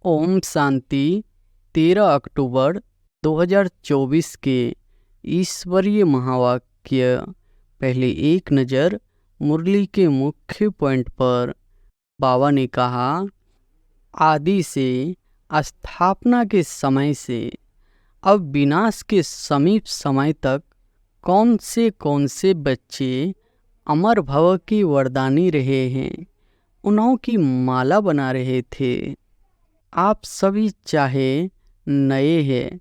ओम शांति। 13 अक्टूबर 2024 के ईश्वरीय महावाक्य। पहले एक नज़र मुरली के मुख्य पॉइंट पर। बाबा ने कहा, आदि से, स्थापना के समय से अब विनाश के समीप समय तक कौन से बच्चे अमर भव की वरदानी रहे हैं, उन्हों की माला बना रहे थे। आप सभी चाहे नए हैं,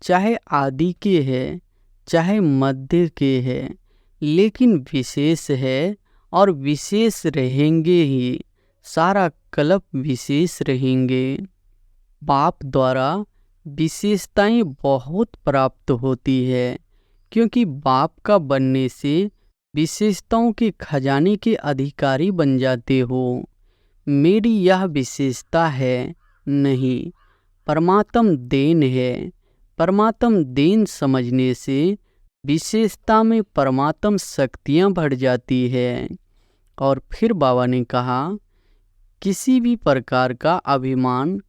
चाहे आदि के हैं, चाहे मध्य के हैं, लेकिन विशेष है और विशेष रहेंगे ही। सारा कल्प विशेष रहेंगे। बाप द्वारा विशेषताएं बहुत प्राप्त होती है, क्योंकि बाप का बनने से विशेषताओं के खजाने के अधिकारी बन जाते हो। मेरी यह विशेषता है नहीं, परमात्म देन है। परमात्म देन समझने से विशेषता में परमात्म शक्तियाँ बढ़ जाती है। और फिर बाबा ने कहा, किसी भी प्रकार का अभिमान,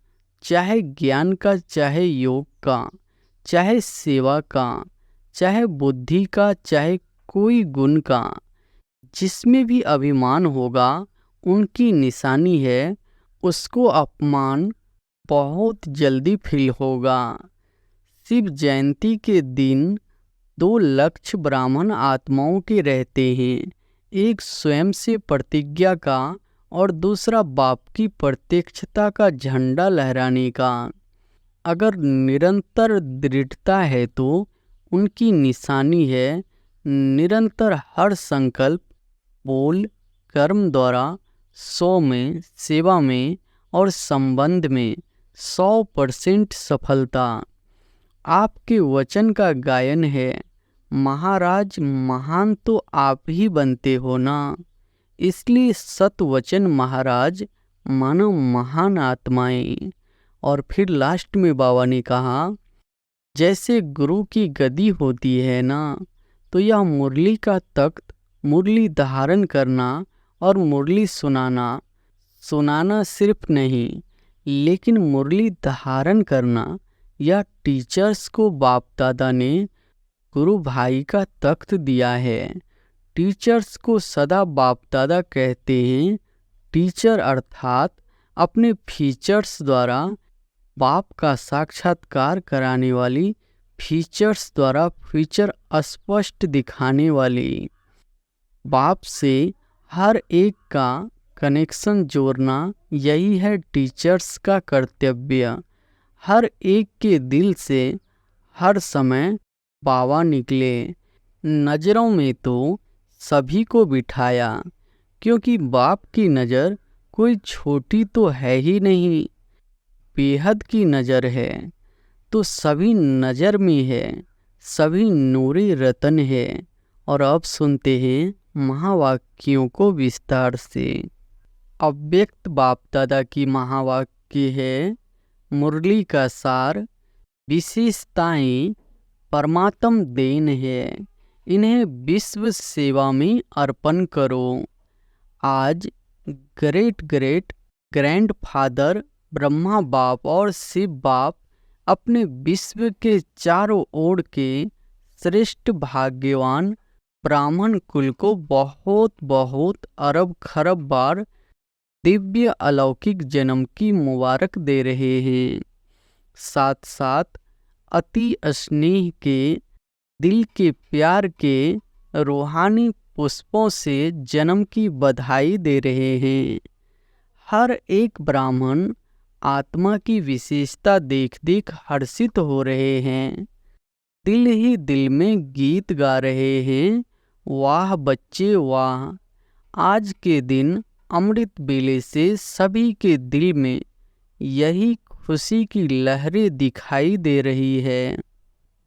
चाहे ज्ञान का, चाहे योग का, चाहे सेवा का, चाहे बुद्धि का, चाहे कोई गुण का, जिसमें भी अभिमान होगा उनकी निशानी है, उसको अपमान बहुत जल्दी फील होगा। शिव जयंती के दिन 2 लक्ष्य ब्राह्मण आत्माओं के रहते हैं, एक स्वयं से प्रतिज्ञा का और दूसरा बाप की प्रत्यक्षता का झंडा लहराने का। अगर निरंतर दृढ़ता है तो उनकी निशानी है निरंतर हर संकल्प, बोल, कर्म द्वारा 100 में, सेवा में और संबंध में 100% सफलता। आपके वचन का गायन है, महाराज महान तो आप ही बनते हो ना, इसलिए सतवचन महाराज मानो महान आत्माएं। और फिर लास्ट में बाबा ने कहा, जैसे गुरु की गदी होती है ना, तो यह मुरली का तख्त, मुरली धारण करना और मुरली सुनाना सिर्फ नहीं, लेकिन मुरली धारण करना, यह टीचर्स को बाप दादा ने गुरु भाई का तख्त दिया है। टीचर्स को सदा बाप दादा कहते हैं। टीचर अर्थात अपने फीचर्स द्वारा बाप का साक्षात्कार कराने वाली, फीचर्स द्वारा फ्यूचर स्पष्ट दिखाने वाली। बाप से हर एक का कनेक्शन जोड़ना, यही है टीचर्स का कर्तव्य। हर एक के दिल से हर समय बाबा निकले। नज़रों में तो सभी को बिठाया, क्योंकि बाप की नज़र कोई छोटी तो है ही नहीं, बेहद की नज़र है। तो सभी नज़र में है, सभी नूरी रतन है। और अब सुनते हैं महावाक्यों को विस्तार से। अव्यक्त बाप दादा की महावाक्य है, मुरली का सार, विशेषताएं परमात्म देन है, इन्हें विश्व सेवा में अर्पण करो। आज ग्रेट ग्रैंड फादर ब्रह्मा बाप और शिव बाप अपने विश्व के चारों ओर के श्रेष्ठ भाग्यवान ब्राह्मण कुल को बहुत बहुत अरब खरब बार दिव्य अलौकिक जन्म की मुबारक दे रहे हैं। साथ साथ अति स्नेह के, दिल के प्यार के रूहानी पुष्पों से जन्म की बधाई दे रहे हैं। हर एक ब्राह्मण आत्मा की विशेषता देख देख हर्षित हो रहे हैं। दिल ही दिल में गीत गा रहे हैं, वाह बच्चे वाह। आज के दिन अमृत बेले से सभी के दिल में यही खुशी की लहरें दिखाई दे रही है।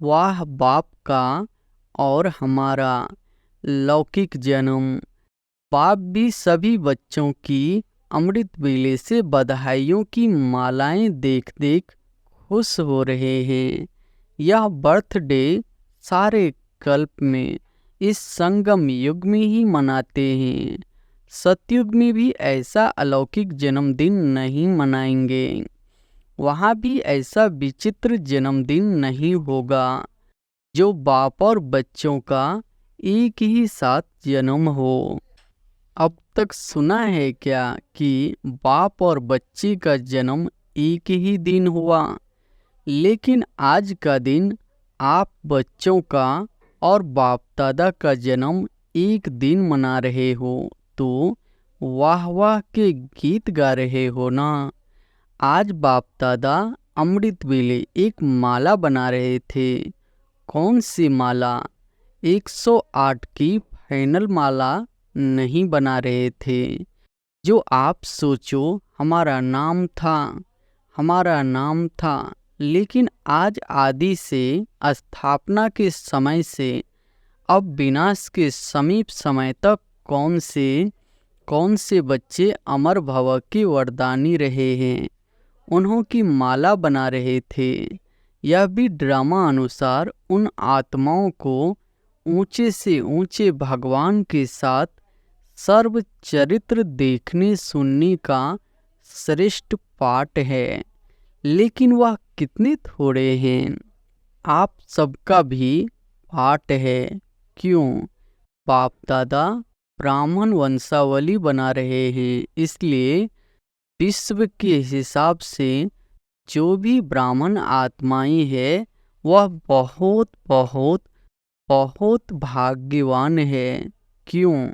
वाह बाप का और हमारा लौकिक जन्म। बाप भी सभी बच्चों की अमृत बेले से बधाइयों की मालाएं देख देख खुश हो रहे हैं। यह बर्थडे सारे कल्प में, इस संगम युग में ही मनाते हैं। सतयुग में भी ऐसा अलौकिक जन्मदिन नहीं मनाएंगे। वहाँ भी ऐसा विचित्र जन्मदिन नहीं होगा जो बाप और बच्चों का एक ही साथ जन्म हो। अब तक सुना है क्या कि बाप और बच्चे का जन्म एक ही दिन हुआ? लेकिन आज का दिन आप बच्चों का और बाप दादा का जन्म एक दिन मना रहे हो तो वाह वाह के गीत गा रहे हो ना। आज बाप दादा अमृत वेले एक माला बना रहे थे। कौन सी माला? 108 की फाइनल माला नहीं बना रहे थे। जो आप सोचो हमारा नाम था, हमारा नाम था, लेकिन आज आदि से स्थापना के समय से अब विनाश के समीप समय तक कौन से बच्चे अमर भव के वरदानी रहे हैं, उन्हों की माला बना रहे थे। यह भी ड्रामा अनुसार उन आत्माओं को ऊंचे से ऊंचे भगवान के साथ सर्व चरित्र देखने सुनने का श्रेष्ठ पाठ है। लेकिन वह कितने थोड़े हैं। आप सबका भी पाठ है। क्यों? बाप दादा ब्राह्मण वंशावली बना रहे हैं, इसलिए विश्व के हिसाब से जो भी ब्राह्मण आत्माएं हैं वह बहुत बहुत बहुत भाग्यवान है। क्यों?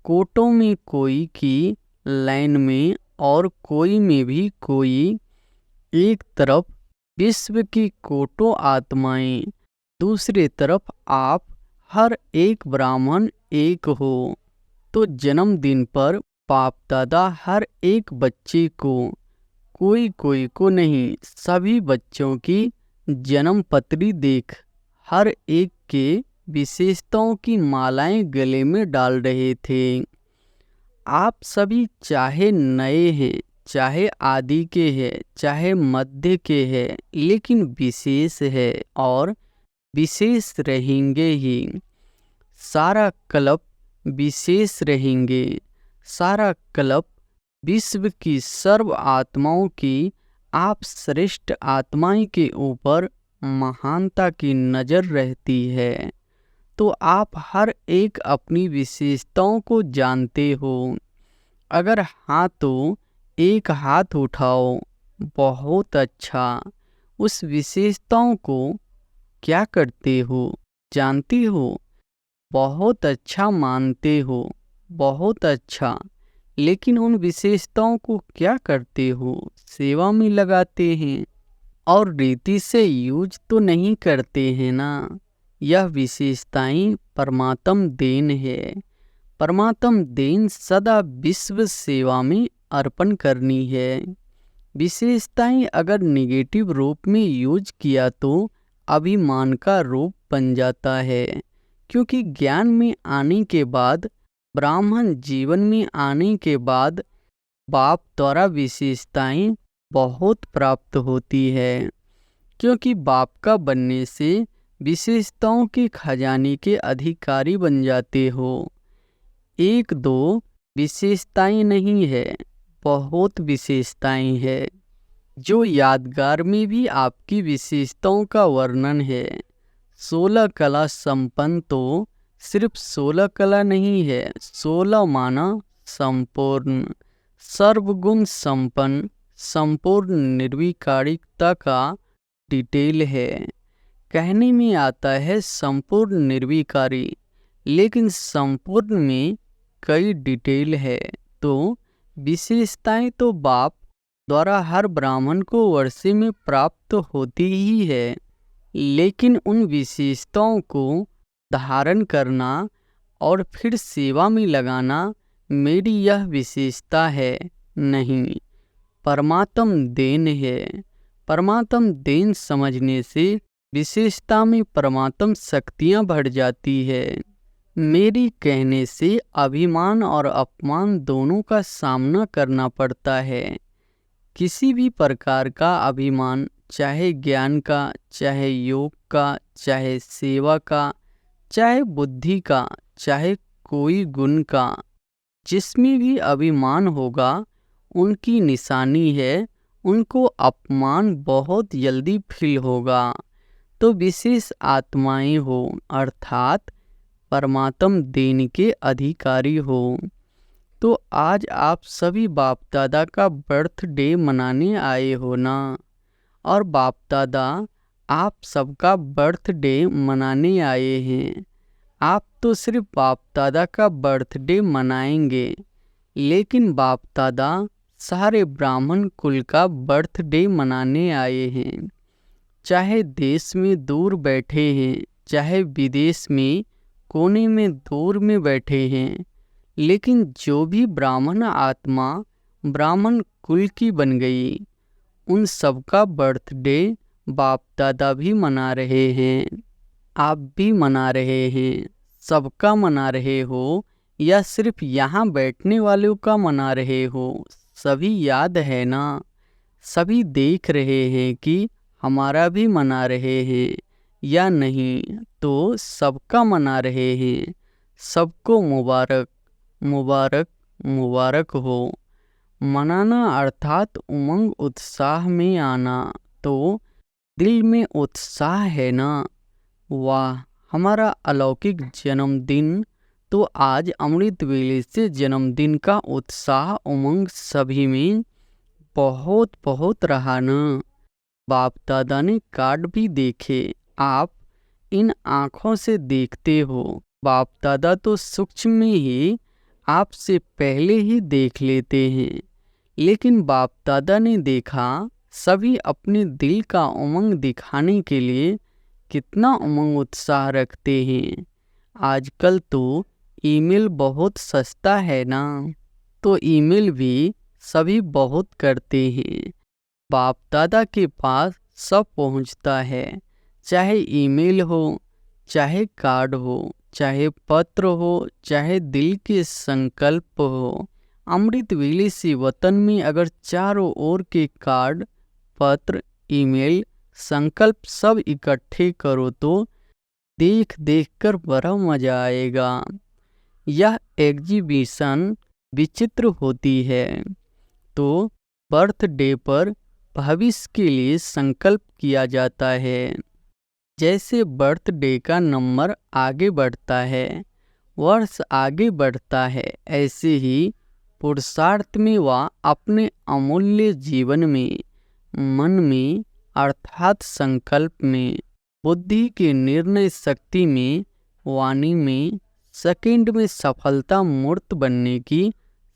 कोटों में कोई की लाइन में और कोई में भी कोई। एक तरफ विश्व की कोटों आत्माएं, दूसरी तरफ आप हर एक ब्राह्मण एक हो। तो जन्मदिन पर बाप दादा हर एक बच्चे को, कोई कोई को नहीं, सभी बच्चों की जन्म पत्री देख हर एक के विशेषताओं की मालाएं गले में डाल रहे थे। आप सभी चाहे नए हैं, चाहे आदि के हैं, चाहे मध्य के हैं, लेकिन विशेष है और विशेष रहेंगे ही। सारा कल्प विशेष रहेंगे। सारा कल्प विश्व की सर्व आत्माओं की आप श्रेष्ठ आत्माएं के ऊपर महानता की नज़र रहती है। तो आप हर एक अपनी विशेषताओं को जानते हो। अगर हाँ तो एक हाथ उठाओ। बहुत अच्छा। उस विशेषताओं को क्या करते हो जानते हो? बहुत अच्छा मानते हो। बहुत अच्छा। लेकिन उन विशेषताओं को क्या करते हो? सेवा में लगाते हैं और रीति से यूज तो नहीं करते हैं ना। यह विशेषताएं परमात्म देन है। परमात्म देन सदा विश्व सेवा में अर्पण करनी है। विशेषताएं अगर निगेटिव रूप में यूज किया तो अभिमान का रूप बन जाता है। क्योंकि ज्ञान में आने के बाद, ब्राह्मण जीवन में आने के बाद बाप द्वारा विशेषताएं बहुत प्राप्त होती है। क्योंकि बाप का बनने से विशेषताओं के खजाने के अधिकारी बन जाते हो। एक दो विशेषताएं नहीं है, बहुत विशेषताएं है। जो यादगार में भी आपकी विशेषताओं का वर्णन है। 16 कला संपन्न तो सिर्फ 16 कला नहीं है, 16 माना संपूर्ण, सर्वगुण संपन्न, संपूर्ण निर्विकारिकता का डिटेल है। कहने में आता है संपूर्ण निर्विकारी, लेकिन संपूर्ण में कई डिटेल है। तो विशेषताएं तो बाप द्वारा हर ब्राह्मण को वर्षे में प्राप्त होती ही है, लेकिन उन विशेषताओं को धारण करना और फिर सेवा में लगाना मेरी यह विशेषता है नहीं, परमात्म देन है। परमात्म देन समझने से विशेषता में परमात्म शक्तियाँ बढ़ जाती है। मेरी कहने से अभिमान और अपमान दोनों का सामना करना पड़ता है। किसी भी प्रकार का अभिमान, चाहे ज्ञान का, चाहे योग का, चाहे सेवा का, चाहे बुद्धि का, चाहे कोई गुण का, जिसमें भी अभिमान होगा उनकी निशानी है उनको अपमान बहुत जल्दी फील होगा। तो विशेष आत्माएं हो अर्थात परमात्म देन के अधिकारी हो। तो आज आप सभी बाप दादा का बर्थडे मनाने आए हो ना। और बाप दादा आप सबका बर्थडे मनाने आए हैं। आप तो सिर्फ बाप दादा का बर्थडे मनाएंगे, लेकिन बाप दादा सारे ब्राह्मण कुल का बर्थडे मनाने आए हैं। चाहे देश में दूर बैठे हैं, चाहे विदेश में कोने में दूर में बैठे हैं, लेकिन जो भी ब्राह्मण आत्मा ब्राह्मण कुल की बन गई, उन सबका बर्थडे बाप दादा भी मना रहे हैं। आप भी मना रहे हैं। सबका मना रहे हो या सिर्फ यहाँ बैठने वालों का मना रहे हो? सभी याद है ना? सभी देख रहे हैं कि हमारा भी मना रहे हैं या नहीं? तो सबका मना रहे हैं। सबको मुबारक मुबारक मुबारक हो। मनाना अर्थात उमंग उत्साह में आना। तो दिल में उत्साह है ना? वाह, हमारा अलौकिक जन्मदिन। तो आज अमृत वेले से जन्मदिन का उत्साह उमंग सभी में बहुत बहुत रहा न। बाप दादा ने कार्ड भी देखे। आप इन आँखों से देखते हो। बाप दादा तो सूक्ष्म में ही आपसे पहले ही देख लेते हैं, लेकिन बाप दादा ने देखा सभी अपने दिल का उमंग दिखाने के लिए कितना उमंग उत्साह रखते हैं। आजकल तो ईमेल बहुत सस्ता है ना, तो ईमेल भी सभी बहुत करते हैं। बाप दादा के पास सब पहुंचता है, चाहे ईमेल हो, चाहे कार्ड हो, चाहे पत्र हो, चाहे दिल के संकल्प हो। अमृत वेले से वतन में अगर चारों ओर के कार्ड, पत्र, ईमेल, संकल्प सब इकट्ठे करो तो देख देख कर बड़ा मजा आएगा। यह एग्जीबिशन विचित्र होती है। तो बर्थडे पर भविष्य के लिए संकल्प किया जाता है। जैसे बर्थडे का नंबर आगे बढ़ता है, वर्ष आगे बढ़ता है, ऐसे ही पुरुषार्थ में व अपने अमूल्य जीवन में, मन में अर्थात संकल्प में, बुद्धि के निर्णय शक्ति में, वाणी में, सेकंड में सफलता मूर्त बनने की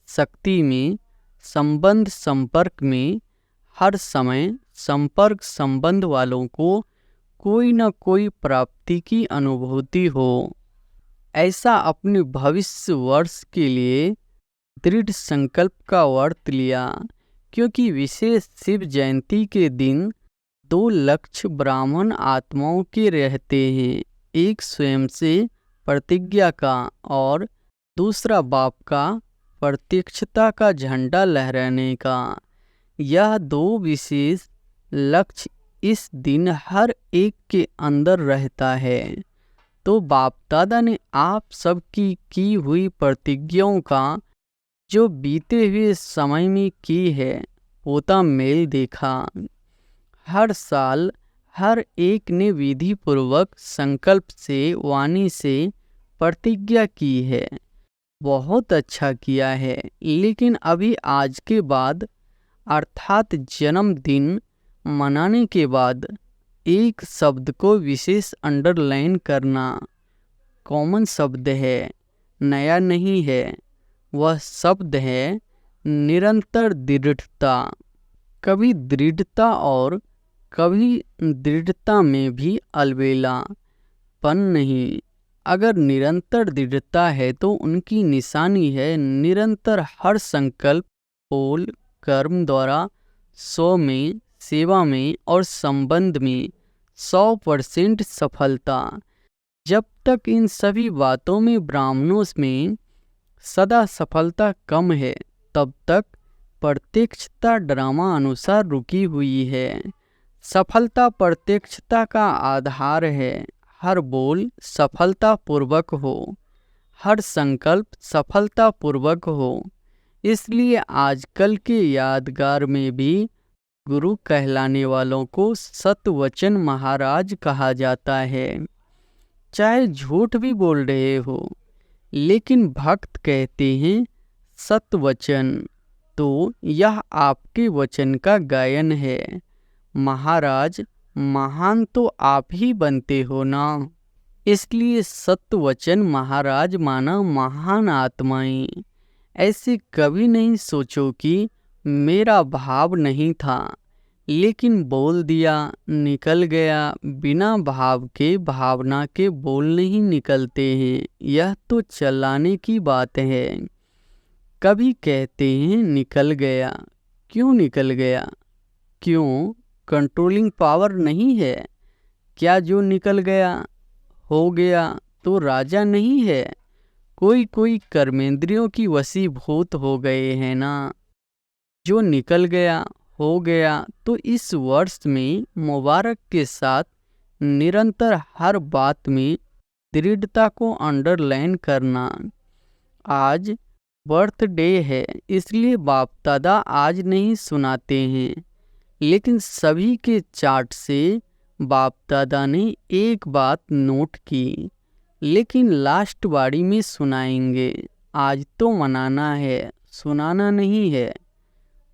शक्ति में, संबंध संपर्क में, हर समय संपर्क संबंध वालों को कोई न कोई प्राप्ति की अनुभूति हो। ऐसा अपने भविष्य वर्ष के लिए दृढ़ संकल्प का व्रत लिया, क्योंकि विशेष शिव जयंती के दिन 2 लक्ष्य ब्राह्मण आत्माओं के रहते हैं। एक स्वयं से प्रतिज्ञा का और दूसरा बाप का प्रत्यक्षता का झंडा लहराने का। यह 2 विशेष लक्ष्य इस दिन हर एक के अंदर रहता है। तो बाप दादा ने आप सबकी की हुई प्रतिज्ञाओं का जो बीते हुए समय में की है पोता मेल देखा। हर साल हर एक ने विधि पूर्वक संकल्प से, वाणी से प्रतिज्ञा की है। बहुत अच्छा किया है, लेकिन अभी आज के बाद अर्थात जन्मदिन मनाने के बाद एक शब्द को विशेष अंडरलाइन करना। कॉमन शब्द है, नया नहीं है। वह शब्द है निरंतर दृढ़ता। कभी दृढ़ता और कभी दृढ़ता में भी अलबेलापन नहीं। अगर निरंतर दृढ़ता है तो उनकी निशानी है निरंतर हर संकल्प, बोल, कर्म द्वारा 100 में, सेवा में और संबंध में 100% सफलता। जब तक इन सभी बातों में ब्राह्मणों में सदा सफलता कम है, तब तक प्रत्यक्षता ड्रामा अनुसार रुकी हुई है। सफलता प्रत्यक्षता का आधार है। हर बोल सफलता पूर्वक हो, हर संकल्प सफलता पूर्वक हो। इसलिए आजकल के यादगार में भी गुरु कहलाने वालों को सतवचन महाराज कहा जाता है। चाहे झूठ भी बोल रहे हो, लेकिन भक्त कहते हैं सतवचन, तो यह आपके वचन का गायन है। महाराज, महान तो आप ही बनते हो ना, इसलिए सतवचन महाराज माना महान आत्माएं। ऐसे कभी नहीं सोचो कि मेरा भाव नहीं था, लेकिन बोल दिया, निकल गया। बिना भाव के भावना के बोल नहीं निकलते हैं, यह तो चलाने की बात है। कभी कहते हैं निकल गया, क्यों निकल गया? क्यों? कंट्रोलिंग पावर नहीं है क्या? जो निकल गया हो गया तो राजा नहीं है? कोई कर्मेंद्रियों की वशीभूत हो गए हैं ना। जो निकल गया हो गया, तो इस वर्ष में मुबारक के साथ निरंतर हर बात में दृढ़ता को अंडरलाइन करना। आज बर्थडे है, इसलिए बाप दादा आज नहीं सुनाते हैं, लेकिन सभी के चार्ट से बाप दादा ने एक बात नोट की, लेकिन लास्ट बारी में सुनाएंगे। आज तो मनाना है, सुनाना नहीं है।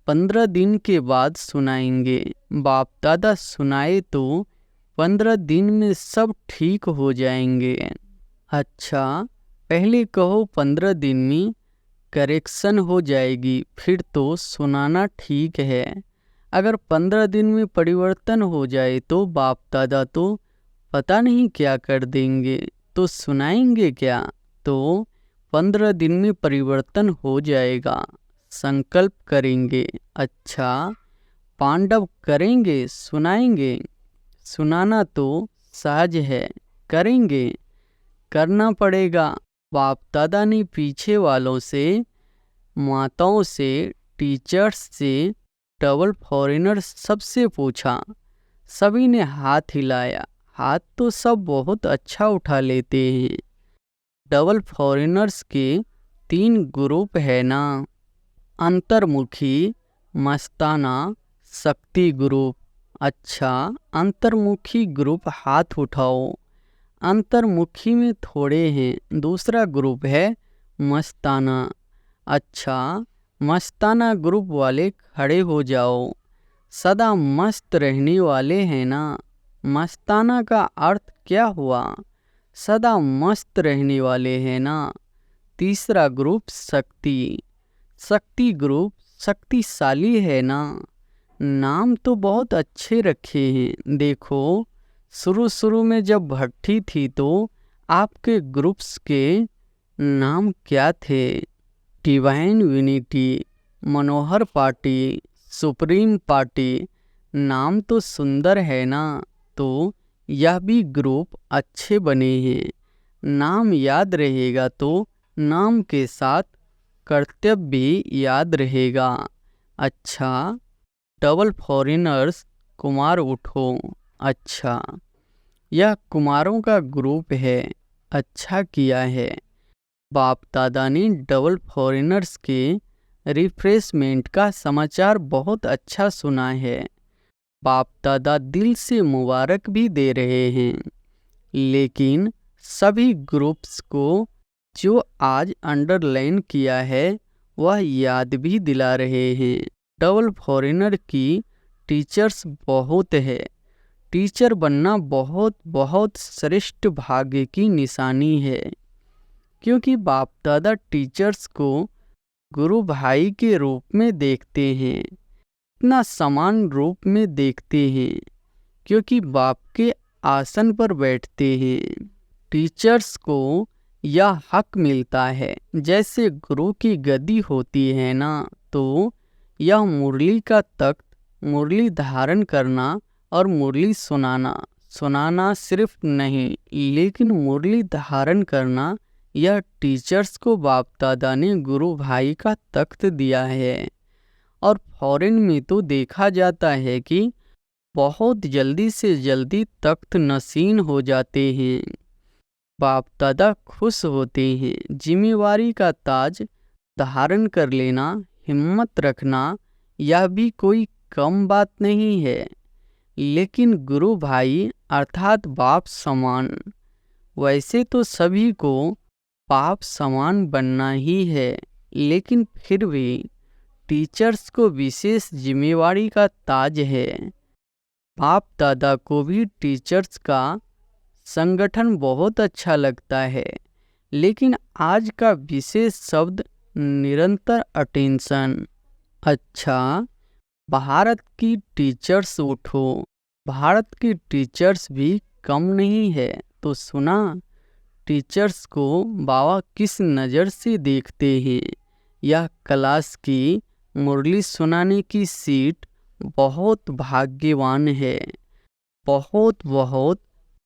15 दिन के बाद सुनाएंगे। बाप दादा सुनाए तो 15 दिन में सब ठीक हो जाएंगे। अच्छा, पहले कहो 15 दिन में करेक्शन हो जाएगी, फिर तो सुनाना ठीक है। अगर 15 दिन में परिवर्तन हो जाए तो बाप दादा तो पता नहीं क्या कर देंगे, तो सुनाएंगे क्या? तो 15 दिन में परिवर्तन हो जाएगा, संकल्प करेंगे। अच्छा, पांडव करेंगे, सुनाएंगे। सुनाना तो सहज है, करेंगे, करना पड़ेगा। बाप दादा ने पीछे वालों से, माताओं से, टीचर्स से, डबल फॉरेनर सबसे पूछा। सभी ने हाथ हिलाया। हाथ तो सब बहुत अच्छा उठा लेते हैं। डबल फॉरेनर्स के 3 ग्रुप है ना, अंतर्मुखी, मस्ताना, शक्ति ग्रुप। अच्छा, अंतर्मुखी ग्रुप हाथ उठाओ। अंतर्मुखी में थोड़े हैं। दूसरा ग्रुप है मस्ताना। अच्छा, मस्ताना ग्रुप वाले खड़े हो जाओ। सदा मस्त रहने वाले हैं ना। मस्ताना का अर्थ क्या हुआ? सदा मस्त रहने वाले हैं ना। तीसरा ग्रुप शक्ति। शक्ति ग्रुप शक्तिशाली है ना। नाम तो बहुत अच्छे रखे हैं। देखो, शुरू में जब भट्टी थी तो आपके ग्रुप्स के नाम क्या थे? डिवाइन यूनिटी, मनोहर पार्टी, सुप्रीम पार्टी। नाम तो सुंदर है ना, तो यह भी ग्रुप अच्छे बने हैं। नाम याद रहेगा तो नाम के साथ कर्तव्य भी याद रहेगा। अच्छा, डबल फॉरेनर्स कुमार उठो। अच्छा, यह कुमारों का ग्रुप है। अच्छा किया है। बाप दादा ने डबल फॉरेनर्स के रिफ्रेशमेंट का समाचार बहुत अच्छा सुना है। बाप दादा दिल से मुबारक भी दे रहे हैं, लेकिन सभी ग्रुप्स को जो आज अंडरलाइन किया है वह याद भी दिला रहे हैं। डबल फॉरेनर की टीचर्स बहुत है। टीचर बनना बहुत बहुत श्रेष्ठ भाग्य की निशानी है, क्योंकि बाप दादा टीचर्स को गुरु भाई के रूप में देखते हैं। इतना समान रूप में देखते हैं क्योंकि बाप के आसन पर बैठते हैं। टीचर्स को यह हक मिलता है, जैसे गुरु की गद्दी होती है ना, तो यह मुरली का तख्त, मुरली धारण करना और मुरली सुनाना सिर्फ नहीं, लेकिन मुरली धारण करना, यह टीचर्स को बाप दादा ने गुरु भाई का तख्त दिया है। और फॉरेन में तो देखा जाता है कि बहुत जल्दी से जल्दी तख्त नसीन हो जाते हैं। बाप दादा खुश होते हैं। जिम्मेवारी का ताज धारण कर लेना, हिम्मत रखना, यह भी कोई कम बात नहीं है, लेकिन गुरु भाई अर्थात बाप समान। वैसे तो सभी को बाप समान बनना ही है, लेकिन फिर भी टीचर्स को विशेष जिम्मेवारी का ताज है। बाप दादा को भी टीचर्स का संगठन बहुत अच्छा लगता है, लेकिन आज का विशेष शब्द निरंतर अटेंशन। अच्छा, भारत की टीचर्स उठो, भारत की टीचर्स भी कम नहीं है। तो सुना, टीचर्स को बाबा किस नज़र से देखते हैं। यह क्लास की मुरली सुनाने की सीट बहुत भाग्यवान है। बहुत बहुत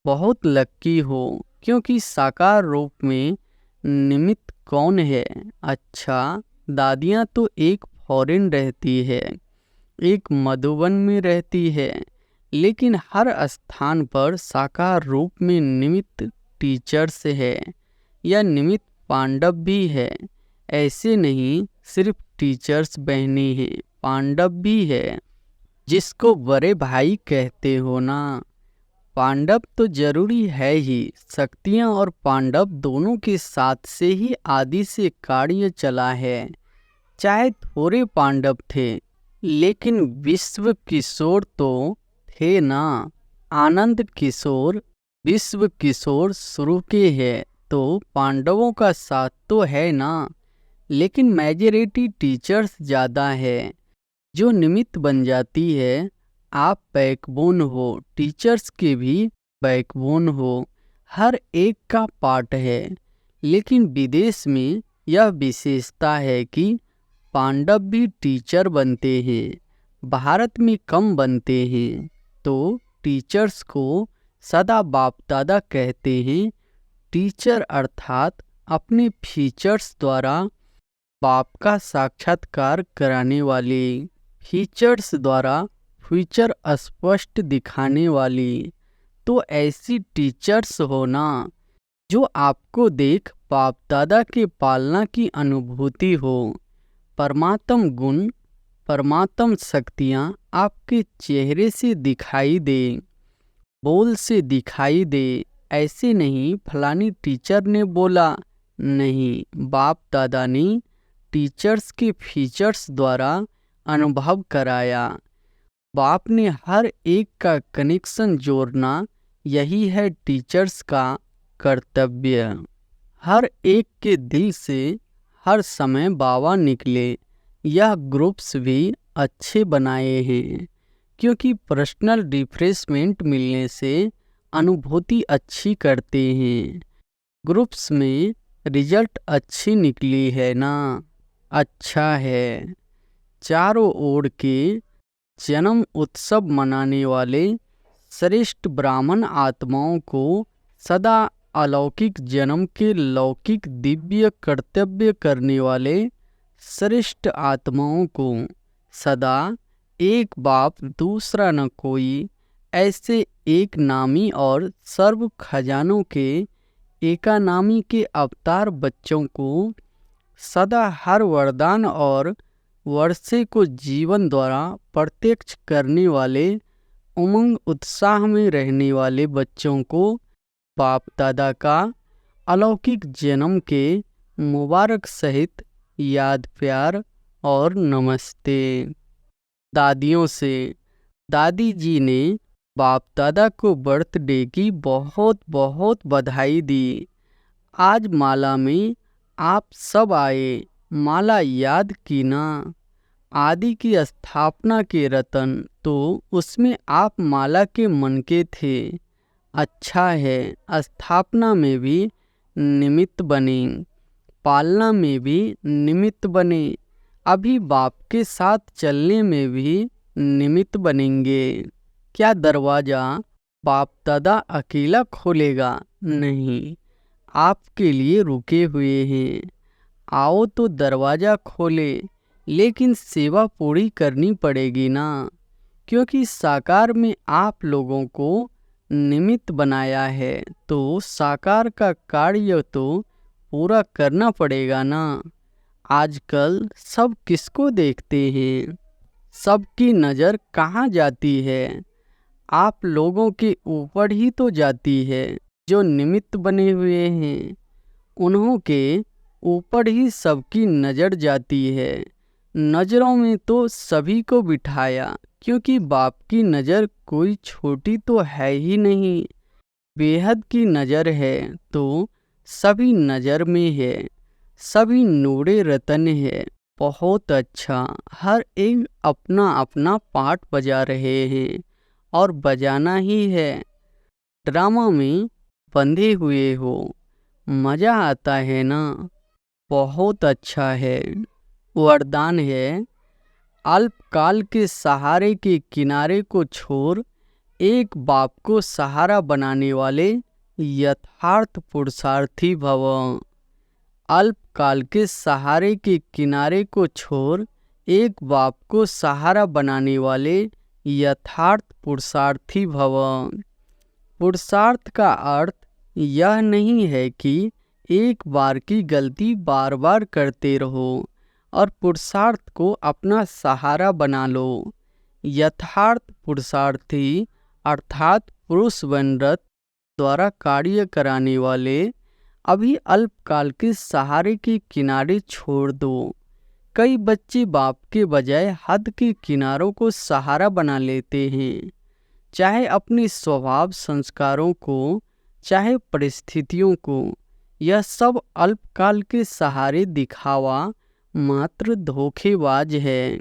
बहुत लक्की हो, क्योंकि साकार रूप में निमित्त कौन है। अच्छा, दादियाँ तो एक फॉरेन रहती है, एक मधुबन में रहती है, लेकिन हर स्थान पर साकार रूप में निमित्त टीचर्स है या निमित्त पांडव भी है। ऐसे नहीं सिर्फ टीचर्स बहनें हैं, पांडव भी है, जिसको बड़े भाई कहते हो ना। पांडव तो जरूरी है ही, शक्तियाँ और पांडव दोनों के साथ से ही आदि से कार्य चला है। चाहे थोड़े पांडव थे, लेकिन विश्व किशोर तो थे ना। आनंद किशोर विश्व किशोर शुरू के है, तो पांडवों का साथ तो है ना। लेकिन मेजॉरिटी टीचर्स ज़्यादा है, जो निमित्त बन जाती है। आप बैकबोन हो, टीचर्स के भी बैकबोन हो, हर एक का पार्ट है। लेकिन विदेश में यह विशेषता है कि पांडव भी टीचर बनते हैं, भारत में कम बनते हैं। तो टीचर्स को सदा बाप दादा कहते हैं। टीचर अर्थात अपने फीचर्स द्वारा बाप का साक्षात्कार कराने वाले, फीचर्स द्वारा फ्यूचर स्पष्ट दिखाने वाली। तो ऐसी टीचर्स होना जो आपको देख बाप दादा के पालना की अनुभूति हो। परमात्म गुण, परमात्म शक्तियाँ आपके चेहरे से दिखाई दे, बोल से दिखाई दे। ऐसे नहीं फलानी टीचर ने बोला, नहीं, बाप दादा ने टीचर्स के फीचर्स द्वारा अनुभव कराया। बाप ने हर एक का कनेक्शन जोड़ना, यही है टीचर्स का कर्तव्य। हर एक के दिल से हर समय बाबा निकले। यह ग्रुप्स भी अच्छे बनाए हैं, क्योंकि पर्सनल रिफ्रेशमेंट मिलने से अनुभूति अच्छी करते हैं। ग्रुप्स में रिजल्ट अच्छी निकली है ना। अच्छा है, चारों ओर के जन्म उत्सव मनाने वाले श्रेष्ठ ब्राह्मण आत्माओं को सदा अलौकिक जन्म के लौकिक दिव्य कर्तव्य करने वाले श्रेष्ठ आत्माओं को सदा एक बाप दूसरा न कोई, ऐसे एक नामी और सर्व खजानों के एकानामी के अवतार बच्चों को सदा हर वरदान और वर्षे को जीवन द्वारा प्रत्यक्ष करने वाले, उमंग उत्साह में रहने वाले बच्चों को बाप दादा का अलौकिक जन्म के मुबारक सहित याद, प्यार और नमस्ते। दादियों से दादी जी ने बाप दादा को बर्थडे की बहुत बहुत बधाई दी। आज माला में आप सब आए, माला याद की ना। आदि की स्थापना के रतन, तो उसमें आप माला के मन के थे। अच्छा है, स्थापना में भी निमित्त बने, पालना में भी निमित्त बने, अभी बाप के साथ चलने में भी निमित्त बनेंगे। क्या दरवाज़ा बाप दादा अकेला खोलेगा? नहीं, आपके लिए रुके हुए हैं। आओ तो दरवाज़ा खोले, लेकिन सेवा पूरी करनी पड़ेगी ना, क्योंकि साकार में आप लोगों को निमित्त बनाया है, तो साकार का कार्य तो पूरा करना पड़ेगा ना। आजकल सब किसको देखते हैं? सबकी नज़र कहाँ जाती है? आप लोगों के ऊपर ही तो जाती है। जो निमित्त बने हुए हैं उन्हों के ऊपर ही सबकी नज़र जाती है। नज़रों में तो सभी को बिठाया, क्योंकि बाप की नज़र कोई छोटी तो है ही नहीं, बेहद की नज़र है तो सभी नज़र में है, सभी नूरे रतन है। बहुत अच्छा, हर एक अपना अपना पार्ट बजा रहे हैं और बजाना ही है। ड्रामा में बंधे हुए हो, मज़ा आता है ना? बहुत अच्छा है। वरदान है, अल्पकाल के सहारे के किनारे को छोड़ एक बाप को सहारा बनाने वाले यथार्थ पुरुषार्थी भव। अल्पकाल के सहारे के किनारे को छोड़ एक बाप को सहारा बनाने वाले यथार्थ पुरुषार्थी भव। पुरुषार्थ का अर्थ यह नहीं है कि एक बार की गलती बार बार करते रहो और पुरुषार्थ को अपना सहारा बना लो। यथार्थ पुरुषार्थी अर्थात पुरुष बनरत द्वारा कार्य कराने वाले अभी अल्पकाल के सहारे के किनारे छोड़ दो। कई बच्चे बाप के बजाय हद के किनारों को सहारा बना लेते हैं, चाहे अपने स्वभाव संस्कारों को, चाहे परिस्थितियों को। यह सब अल्पकाल के सहारे दिखावा मात्र धोखेबाज है।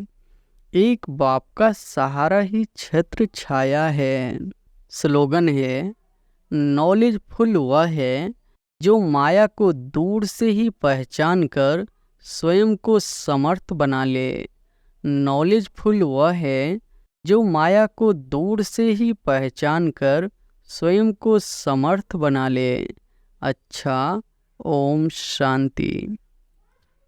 एक बाप का सहारा ही छत्र छाया है। स्लोगन है, नॉलेजफुल वह है जो माया को दूर से ही पहचान कर स्वयं को समर्थ बना ले। नॉलेजफुल वह है जो माया को दूर से ही पहचान कर स्वयं को समर्थ बना ले। अच्छा, ओम शांति।